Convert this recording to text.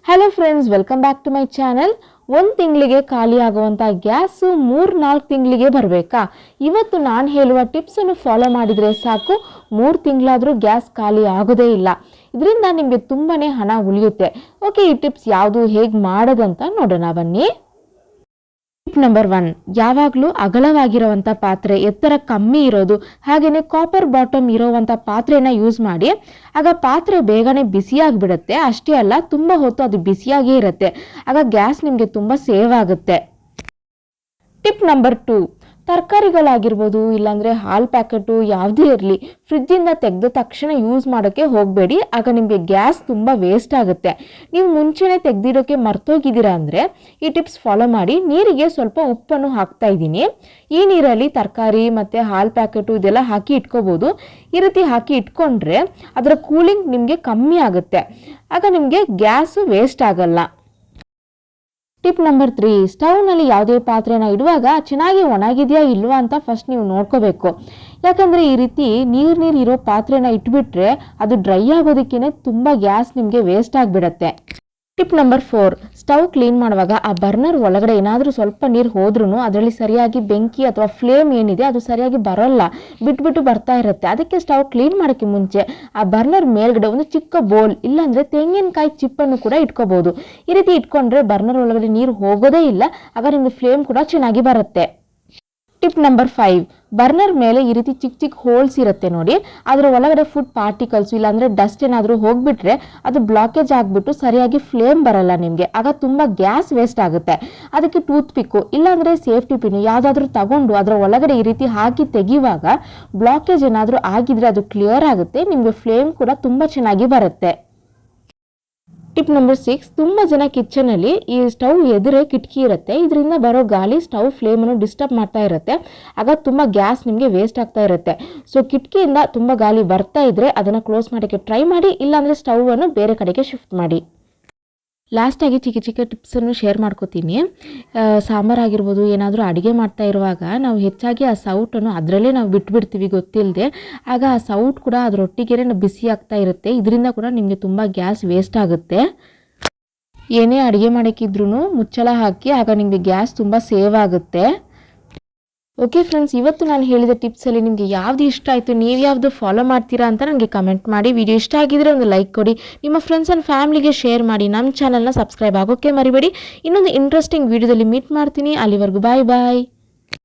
Hello friends, welcome back to my channel. 1 ತಿಂಗಳಿಗೆ ಖಾಲಿ ಆಗುವಂಥ ಗ್ಯಾಸು 3-4 ತಿಂಗಳಿಗೆ ಬರಬೇಕಾ? ಇವತ್ತು ನಾನು ಹೇಳುವ ಟಿಪ್ಸನ್ನು ಫಾಲೋ ಮಾಡಿದರೆ ಸಾಕು, 3 ತಿಂಗಳಾದರೂ ಗ್ಯಾಸ್ ಖಾಲಿ ಆಗೋದೇ ಇಲ್ಲ. ಇದರಿಂದ ನಿಮಗೆ ತುಂಬಾ ಹಣ ಉಳಿಯುತ್ತೆ. ಓಕೆ, ಈ ಟಿಪ್ಸ್ ಯಾವುದು, ಹೇಗೆ ಮಾಡೋದಂತ ನೋಡೋಣ ಬನ್ನಿ. ಟಿಪ್ ನಂಬರ್ 1, ಯಾವಾಗಲೂ ಅಗಲವಾಗಿರುವಂಥ ಪಾತ್ರೆ, ಎತ್ತರ ಕಮ್ಮಿ ಇರೋದು, ಹಾಗೆಯೇ ಕಾಪರ್ ಬಾಟಮ್ ಇರೋವಂಥ ಪಾತ್ರೆನ ಯೂಸ್ ಮಾಡಿ. ಆಗ ಪಾತ್ರೆ ಬೇಗನೆ ಬಿಸಿಯಾಗಿಬಿಡುತ್ತೆ. ಅಷ್ಟೇ ಅಲ್ಲ, ತುಂಬ ಹೊತ್ತು ಅದು ಬಿಸಿಯಾಗೇ ಇರುತ್ತೆ. ಆಗ ಗ್ಯಾಸ್ ನಿಮಗೆ ತುಂಬ ಸೇವ್ ಆಗುತ್ತೆ. ಟಿಪ್ ನಂಬರ್ 2, ತರಕಾರಿಗಳಾಗಿರ್ಬೋದು, ಇಲ್ಲಾಂದರೆ ಹಾಲು ಪ್ಯಾಕೆಟು ಯಾವುದೇ ಇರಲಿ, ಫ್ರಿಜ್ಜಿಂದ ತೆಗೆದ ತಕ್ಷಣ ಯೂಸ್ ಮಾಡೋಕ್ಕೆ ಹೋಗಬೇಡಿ. ಆಗ ನಿಮಗೆ ಗ್ಯಾಸ್ ತುಂಬ ವೇಸ್ಟ್ ಆಗುತ್ತೆ. ನೀವು ಮುಂಚೆನೇ ತೆಗೆದಿಡೋಕ್ಕೆ ಮರ್ತೋಗಿದ್ದೀರಾ ಅಂದರೆ ಈ ಟಿಪ್ಸ್ ಫಾಲೋ ಮಾಡಿ. ನೀರಿಗೆ ಸ್ವಲ್ಪ ಉಪ್ಪನ್ನು ಹಾಕ್ತಾ ಇದ್ದೀನಿ. ಈ ನೀರಲ್ಲಿ ತರಕಾರಿ ಮತ್ತು ಹಾಲು ಪ್ಯಾಕೆಟು ಇದೆಲ್ಲ ಹಾಕಿ ಇಟ್ಕೋಬೋದು. ಈ ರೀತಿ ಹಾಕಿ ಇಟ್ಕೊಂಡ್ರೆ ಅದರ ಕೂಲಿಂಗ್ ನಿಮಗೆ ಕಮ್ಮಿ ಆಗುತ್ತೆ. ಆಗ ನಿಮಗೆ ಗ್ಯಾಸು ವೇಸ್ಟ್ ಆಗಲ್ಲ. ಟಿಪ್ ನಂಬರ್ 3, ಸ್ಟವ್ನಲ್ಲಿ ಯಾವುದೇ ಪಾತ್ರೆನ ಇಡುವಾಗ ಚೆನ್ನಾಗಿ ಒಣಗಿದೆಯಾ ಇಲ್ವಾ ಅಂತ ಫಸ್ಟ್ ನೀವು ನೋಡ್ಕೋಬೇಕು. ಯಾಕಂದರೆ ಈ ರೀತಿ ನೀರು ಇರೋ ಪಾತ್ರೆನ ಇಟ್ಬಿಟ್ರೆ ಅದು ಡ್ರೈ ಆಗೋದಕ್ಕೇ ತುಂಬ ಗ್ಯಾಸ್ ನಿಮಗೆ ವೇಸ್ಟ್ ಆಗಿಬಿಡತ್ತೆ. ಟಿಪ್ ನಂಬರ್ 4, ಸ್ಟವ್ ಕ್ಲೀನ್ ಮಾಡುವಾಗ ಆ ಬರ್ನರ್ ಒಳಗಡೆ ಏನಾದರೂ ಸ್ವಲ್ಪ ನೀರು ಹೋದ್ರೂ ಅದರಲ್ಲಿ ಸರಿಯಾಗಿ ಬೆಂಕಿ ಅಥವಾ ಫ್ಲೇಮ್ ಏನಿದೆ ಅದು ಸರಿಯಾಗಿ ಬರೋಲ್ಲ, ಬಿಟ್ಬಿಟ್ಟು ಬರ್ತಾ ಇರುತ್ತೆ. ಅದಕ್ಕೆ ಸ್ಟವ್ ಕ್ಲೀನ್ ಮಾಡೋಕ್ಕೆ ಮುಂಚೆ ಆ ಬರ್ನರ್ ಮೇಲ್ಗಡೆ ಒಂದು ಚಿಕ್ಕ ಬೋಲ್ ಇಲ್ಲಾಂದರೆ ತೆಂಗಿನಕಾಯಿ ಚಿಪ್ಪನ್ನು ಕೂಡ ಇಟ್ಕೋಬೋದು. ಈ ರೀತಿ ಇಟ್ಕೊಂಡ್ರೆ ಬರ್ನರ್ ಒಳಗಡೆ ನೀರು ಹೋಗೋದೇ ಇಲ್ಲ. ಆಗ ನಿಮಗೆ ಫ್ಲೇಮ್ ಕೂಡ ಚೆನ್ನಾಗಿ ಬರುತ್ತೆ. ಟಿಪ್ ನಂಬರ್ 5, ಬರ್ನರ್ ಮೇಲೆ ಈ ರೀತಿ ಚಿಕ್ಕ ಚಿಕ್ಕ ಹೋಲ್ಸ್ ಇರುತ್ತೆ ನೋಡಿ, ಅದರ ಒಳಗಡೆ ಫುಡ್ ಪಾರ್ಟಿಕಲ್ಸ್ ಇಲ್ಲಾಂದರೆ ಡಸ್ಟ್ ಏನಾದರೂ ಹೋಗ್ಬಿಟ್ರೆ ಅದು ಬ್ಲಾಕೇಜ್ ಆಗಿಬಿಟ್ಟು ಸರಿಯಾಗಿ ಫ್ಲೇಮ್ ಬರಲ್ಲ ನಿಮಗೆ. ಆಗ ತುಂಬ ಗ್ಯಾಸ್ ವೇಸ್ಟ್ ಆಗುತ್ತೆ. ಅದಕ್ಕೆ ಟೂತ್ ಪಿಕ್ಕು ಇಲ್ಲಾಂದರೆ ಸೇಫ್ಟಿ ಪಿನ್ ಯಾವುದಾದ್ರೂ ತಗೊಂಡು ಅದರ ಒಳಗಡೆ ಈ ರೀತಿ ಹಾಕಿ ತೆಗೆಯುವಾಗ ಬ್ಲಾಕೇಜ್ ಏನಾದರೂ ಆಗಿದ್ರೆ ಅದು ಕ್ಲಿಯರ್ ಆಗುತ್ತೆ. ನಿಮಗೆ ಫ್ಲೇಮ್ ಕೂಡ ತುಂಬ ಚೆನ್ನಾಗಿ ಬರುತ್ತೆ. ಟಿಪ್ ನಂಬರ್ 6, ತುಂಬ ಜನ ಕಿಚನಲ್ಲಿ ಈ ಸ್ಟವ್ ಎದುರೇ ಕಿಟಕಿ ಇರುತ್ತೆ. ಇದರಿಂದ ಬರೋ ಗಾಳಿ ಸ್ಟವ್ ಫ್ಲೇಮನ್ನು ಡಿಸ್ಟರ್ಬ್ ಮಾಡ್ತಾ ಇರುತ್ತೆ. ಆಗ ತುಂಬ ಗ್ಯಾಸ್ ನಿಮಗೆ ವೇಸ್ಟ್ ಆಗ್ತಾ ಇರುತ್ತೆ. ಸೊ ಕಿಟಕಿಯಿಂದ ತುಂಬ ಗಾಳಿ ಬರ್ತಾ ಇದ್ರೆ ಅದನ್ನು ಕ್ಲೋಸ್ ಮಾಡೋಕ್ಕೆ ಟ್ರೈ ಮಾಡಿ, ಇಲ್ಲಾಂದರೆ ಸ್ಟವನ್ನು ಬೇರೆ ಕಡೆಗೆ ಶಿಫ್ಟ್ ಮಾಡಿ. ಲಾಸ್ಟಾಗಿ ಚಿಕ್ಕ ಚಿಕ್ಕ ಟಿಪ್ಸನ್ನು ಶೇರ್ ಮಾಡ್ಕೋತೀನಿ. ಸಾಂಬಾರಾಗಿರ್ಬೋದು, ಏನಾದರೂ ಅಡುಗೆ ಮಾಡ್ತಾ ಇರುವಾಗ ನಾವು ಹೆಚ್ಚಾಗಿ ಆ ಸೌಟನ್ನು ಅದರಲ್ಲೇ ನಾವು ಬಿಟ್ಬಿಡ್ತೀವಿ ಗೊತ್ತಿಲ್ಲದೆ. ಆಗ ಆ ಸೌಟ್ ಕೂಡ ಅದರೊಟ್ಟಿಗೆ ಬಿಸಿ ಆಗ್ತಾ ಇರುತ್ತೆ. ಇದರಿಂದ ಕೂಡ ನಿಮಗೆ ತುಂಬ ಗ್ಯಾಸ್ ವೇಸ್ಟ್ ಆಗುತ್ತೆ. ಏನೇ ಅಡುಗೆ ಮಾಡೋಕ್ಕಿದ್ರೂ ಮುಚ್ಚಳ ಹಾಕಿ, ಆಗ ನಿಮಗೆ ಗ್ಯಾಸ್ ತುಂಬ ಸೇವ್ ಆಗುತ್ತೆ. ಓಕೆ ಫ್ರೆಂಡ್ಸ್, ಇವತ್ತು ನಾನು ಹೇಳಿದ ಟಿಪ್ಸಲ್ಲಿ ನಿಮಗೆ ಯಾವುದು ಇಷ್ಟ ಆಯಿತು, ನೀವು ಯಾವುದು ಫಾಲೋ ಮಾಡ್ತೀರಾ ಅಂತ ನನಗೆ ಕಮೆಂಟ್ ಮಾಡಿ. ವಿಡಿಯೋ ಇಷ್ಟ ಆಗಿದ್ರೆ ಒಂದು ಲೈಕ್ ಕೊಡಿ, ನಿಮ್ಮ ಫ್ರೆಂಡ್ಸ್ ಆ್ಯಂಡ್ ಫ್ಯಾಮಿಲಿಗೆ ಶೇರ್ ಮಾಡಿ. ನಮ್ಮ ಚಾನಲ್ನ ಸಬ್ಸ್ಕ್ರೈಬ್ ಆಗೋಕ್ಕೆ ಮರಿಬೇಡಿ. ಇನ್ನೊಂದು ಇಂಟ್ರೆಸ್ಟಿಂಗ್ ವಿಡಿಯೋದಲ್ಲಿ ಮೀಟ್ ಮಾಡ್ತೀನಿ. ಅಲ್ಲಿವರೆಗೂ ಬಾಯ್ ಬಾಯ್.